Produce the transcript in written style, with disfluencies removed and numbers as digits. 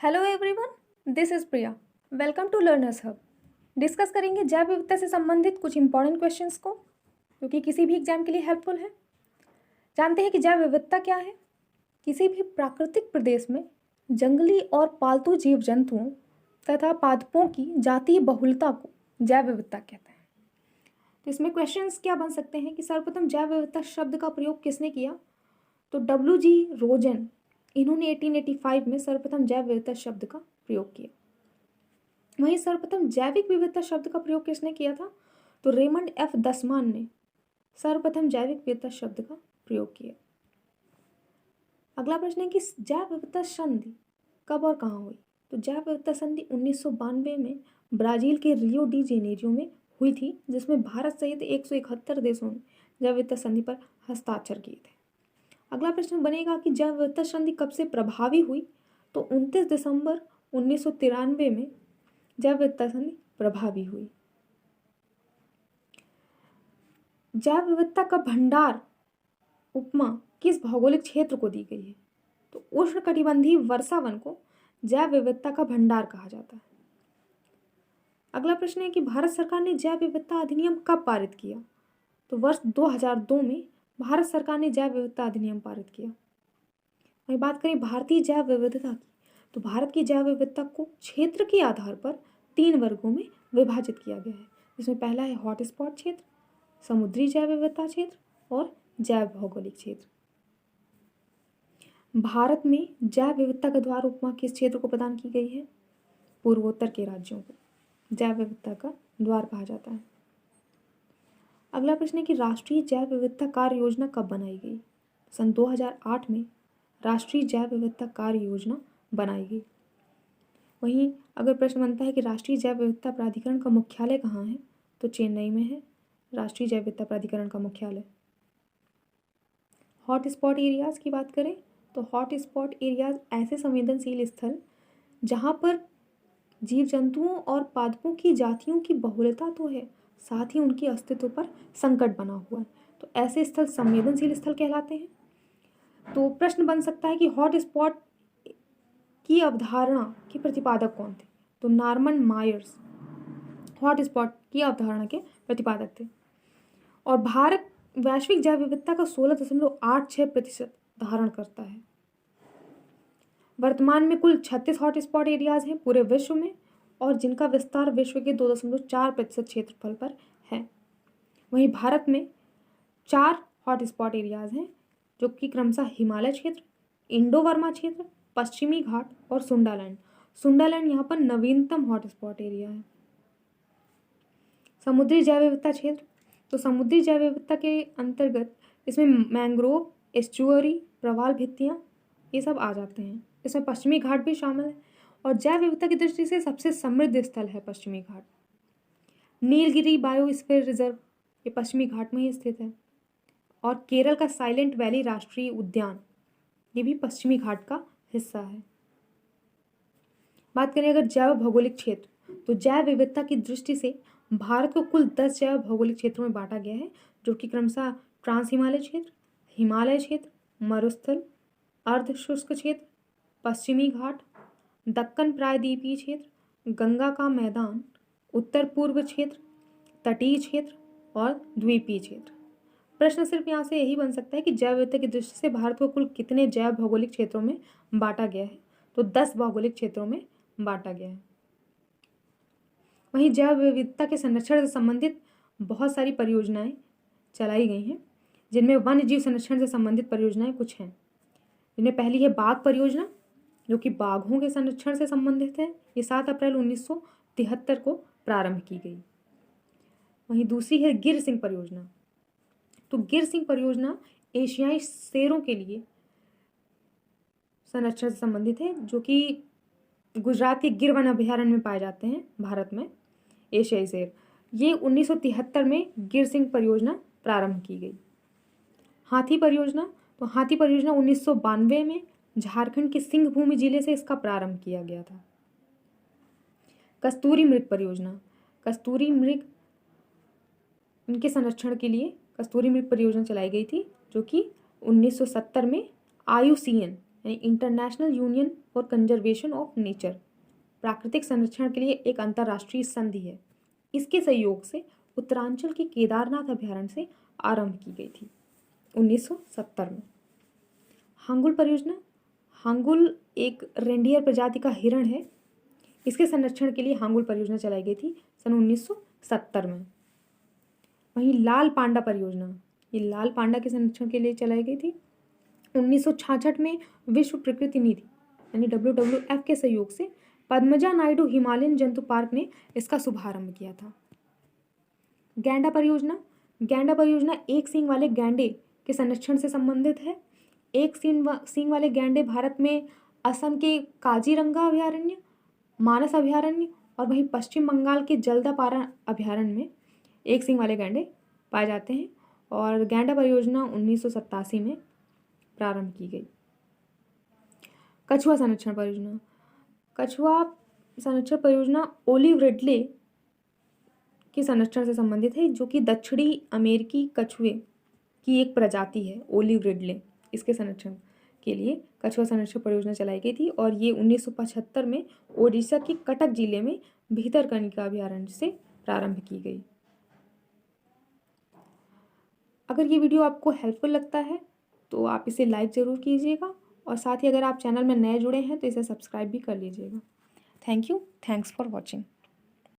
Hello everyone, this is Priya. Welcome to learners hub. Discuss करेंगे जैव विविधता से संबंधित कुछ इंपॉर्टेंट क्वेश्चंस को जो कि किसी भी एग्जाम के लिए हेल्पफुल है। जानते हैं कि जैव विविधता क्या है। किसी भी प्राकृतिक प्रदेश में जंगली और पालतू जीव जंतुओं तथा पादपों की जातीय बहुलता को जैव विविधता कहते हैं। तो इसमें क्वेश्चंस क्या बन सकते हैं कि सर्वप्रथम जैव विविधता शब्द का प्रयोग किसने किया। तो W.G. रोजन, इन्होंने 1885 में सर्वप्रथम जैव विविधता शब्द का प्रयोग किया। वहीं सर्वप्रथम जैविक विविधता शब्द का प्रयोग किसने किया था। तो रेमंड एफ दसमान ने सर्वप्रथम जैविक विविधता शब्द का प्रयोग किया। अगला प्रश्न है कि जैव विविधता संधि कब और कहाँ हुई। तो जैव विविधता संधि 1992 में ब्राजील के रियो डी जेनेरियो में हुई थी, जिसमें भारत सहित 171 देशों ने जैव विविधता संधि पर हस्ताक्षर किए थे। अगला प्रश्न बनेगा कि जैव विविधता संधि कब से प्रभावी हुई। तो 29 दिसंबर 1993 में जैव विविधता संधि प्रभावी हुई। जैव विविधता का भंडार उपमा किस भौगोलिक क्षेत्र को दी गई है। तो उष्णकटिबंधीय वर्षावन को जैव विविधता का भंडार कहा जाता है। अगला प्रश्न है कि भारत सरकार ने जैव विविधता अधिनियम कब पारित किया। तो वर्ष 2002 में भारत सरकार ने जैव विविधता अधिनियम पारित किया। वही बात करें भारतीय जैव विविधता की, तो भारत की जैव विविधता को क्षेत्र के आधार पर 3 वर्गों में विभाजित किया गया है, जिसमें पहला है हॉटस्पॉट क्षेत्र, समुद्री जैव विविधता क्षेत्र और जैव भौगोलिक क्षेत्र। भारत में जैव विविधता का द्वार उपमा किस क्षेत्र को प्रदान की गई है। पूर्वोत्तर के राज्यों को जैव विविधता का द्वार कहा जाता है। अगला प्रश्न है कि राष्ट्रीय जैव विविधता कार्य योजना कब बनाई गई। सन 2008 में राष्ट्रीय जैव विविधता कार्य योजना बनाई गई। वहीं अगर प्रश्न बनता है कि राष्ट्रीय जैव विविधता प्राधिकरण का मुख्यालय कहाँ है, तो चेन्नई में है राष्ट्रीय जैव विविधता प्राधिकरण का मुख्यालय। हॉट स्पॉट एरियाज़ की बात करें तो हॉट स्पॉट एरियाज़ ऐसे संवेदनशील स्थल जहाँ पर जीव जंतुओं और पादपों की जातियों की बहुलता तो है, साथ ही उनके अस्तित्व पर संकट बना हुआ है, तो ऐसे स्थल संवेदनशील स्थल कहलाते हैं। तो प्रश्न बन सकता है कि हॉट स्पॉट की अवधारणा के प्रतिपादक कौन थे। तो नॉर्मन मायर्स हॉट स्पॉट की अवधारणा के प्रतिपादक थे। और भारत वैश्विक जैव विविधता का 16.86% धारण करता है। वर्तमान में कुल 36 हॉट स्पॉट एरियाज हैं पूरे विश्व में, और जिनका विस्तार विश्व के 2.4% क्षेत्रफल पर है। वहीं भारत में 4 हॉट स्पॉट एरियाज हैं, जो कि क्रमशः हिमालय क्षेत्र, इंडो वर्मा क्षेत्र, पश्चिमी घाट और सुंडालैंड। सुंडालैंड यहाँ पर नवीनतम हॉट स्पॉट एरिया है। समुद्री जैव विविधता क्षेत्र, तो समुद्री जैव विविधता के अंतर्गत इसमें मैंग्रोव, एस्चुअरी, प्रवाल भित्तियाँ ये सब आ जाते हैं। इसमें पश्चिमी घाट भी शामिल है, और जैव विविधता की दृष्टि से सबसे समृद्ध स्थल है पश्चिमी घाट। नीलगिरी बायोस्फीयर रिजर्व ये पश्चिमी घाट में ही स्थित है, और केरल का साइलेंट वैली राष्ट्रीय उद्यान ये भी पश्चिमी घाट का हिस्सा है। बात करें अगर जैव भौगोलिक क्षेत्र, तो जैव विविधता की दृष्टि से भारत को कुल 10 जैव भौगोलिक क्षेत्रों में बांटा गया है, जो कि क्रमशः ट्रांस हिमालय क्षेत्र, हिमालय क्षेत्र, मरुस्थल, अर्ध शुष्क क्षेत्र, पश्चिमी घाट, दक्कन प्रायद्वीपीय क्षेत्र, गंगा का मैदान, उत्तर पूर्व क्षेत्र, तटीय क्षेत्र और द्वीपीय क्षेत्र। प्रश्न सिर्फ यहाँ से यही बन सकता है कि जैव विविधता की दृष्टि से भारत को कुल कितने जैव भौगोलिक क्षेत्रों में बांटा गया है। तो 10 भौगोलिक क्षेत्रों में बांटा गया है। वहीं जैव विविधता के संरक्षण से संबंधित बहुत सारी परियोजनाएं चलाई गई हैं, जिनमें वन्य जीव संरक्षण से संबंधित परियोजनाएं कुछ हैं। जिनमें पहली है बाघ परियोजना, जो कि बाघों के संरक्षण से संबंधित है। ये 7 अप्रैल 1973 को प्रारंभ की गई। वहीं दूसरी है गिर सिंह परियोजना। तो गिर सिंह परियोजना एशियाई शेरों के लिए संरक्षण से संबंधित है, जो कि गुजरात के गिर वन अभयारण्य में पाए जाते हैं भारत में एशियाई शेर। ये 1973 में गिर सिंह परियोजना प्रारंभ की गई। हाथी परियोजना, तो हाथी परियोजना 1992 में झारखंड के सिंहभूमि जिले से इसका प्रारंभ किया गया था। कस्तूरी मृग परियोजना, कस्तूरी मृग उनके संरक्षण के लिए कस्तूरी मृग परियोजना चलाई गई थी, जो कि 1970 में IUCN यानी international union for conservation of nature, प्राकृतिक संरक्षण के लिए एक अंतर्राष्ट्रीय संधि है। इसके सहयोग से उत्तरांचल के केदारनाथ अभयारण्य से आरंभ की गई थी 1970 में। हांगुल परियोजना, हांगुल एक रेंडियर प्रजाति का हिरण है। इसके संरक्षण के लिए हांगुल परियोजना चलाई गई थी सन 1970 में। वहीं लाल पांडा परियोजना, ये लाल पांडा के संरक्षण के लिए चलाई गई थी 1966 में। विश्व प्रकृति निधि यानी WWF के सहयोग से पद्मजा नायडू हिमालयन जंतु पार्क ने इसका शुभारंभ किया था। गैंडा परियोजना, गैंडा परियोजना एक सींग वाले गैंडे के संरक्षण से संबंधित है। एक सींग वाले गैंडे भारत में असम के काजीरंगा अभयारण्य, मानस अभयारण्य और वहीं पश्चिम बंगाल के जल्दापारा अभयारण्य में एक सींग वाले गैंडे पाए जाते हैं। और गैंडा परियोजना 1987 में प्रारंभ की गई। कछुआ संरक्षण परियोजना, कछुआ संरक्षण परियोजना ओलिव रिडले के संरक्षण से संबंधित है, जो कि दक्षिणी अमेरिकी कछुए की एक प्रजाति है, ओलिव रिडले। इसके संरक्षण के लिए कछुआ संरक्षण परियोजना चलाई गई थी और ये 1975 में ओडिशा के कटक जिले में भितरकनिका अभयारण्य से प्रारंभ की गई। अगर ये वीडियो आपको हेल्पफुल लगता है तो आप इसे लाइक ज़रूर कीजिएगा और साथ ही अगर आप चैनल में नए जुड़े हैं तो इसे सब्सक्राइब भी कर लीजिएगा। Thank you, thanks for watching.